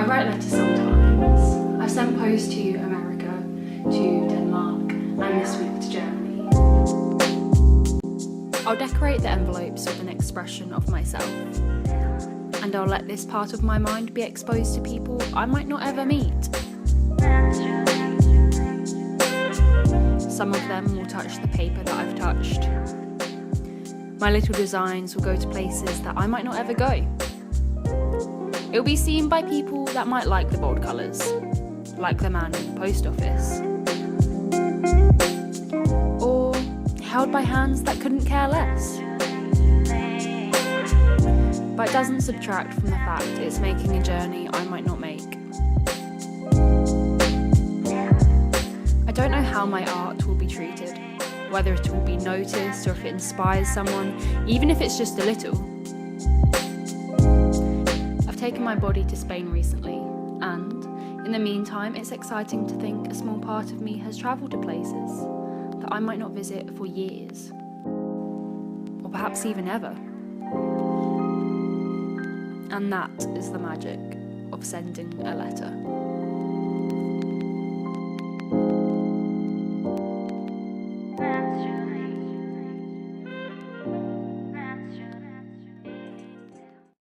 write letters sometimes. I've sent posts to America, to Denmark, and this week to Germany. I'll decorate the envelopes with an expression of myself, and I'll let this part of my mind be exposed to people I might not ever meet. Some of them will touch the paper that I've touched. My little designs will go to places that I might not ever go. It'll be seen by people that might like the bold colours, like the man in the post office. Or held by hands that couldn't care less. But it doesn't subtract from the fact it's making a journey I might not make. I don't know how my art will be treated, whether it will be noticed or if it inspires someone, even if it's just a little. I've taken my body to Spain recently, and in the meantime, it's exciting to think a small part of me has travelled to places that I might not visit for years, or perhaps even ever. And that is the magic of sending a letter.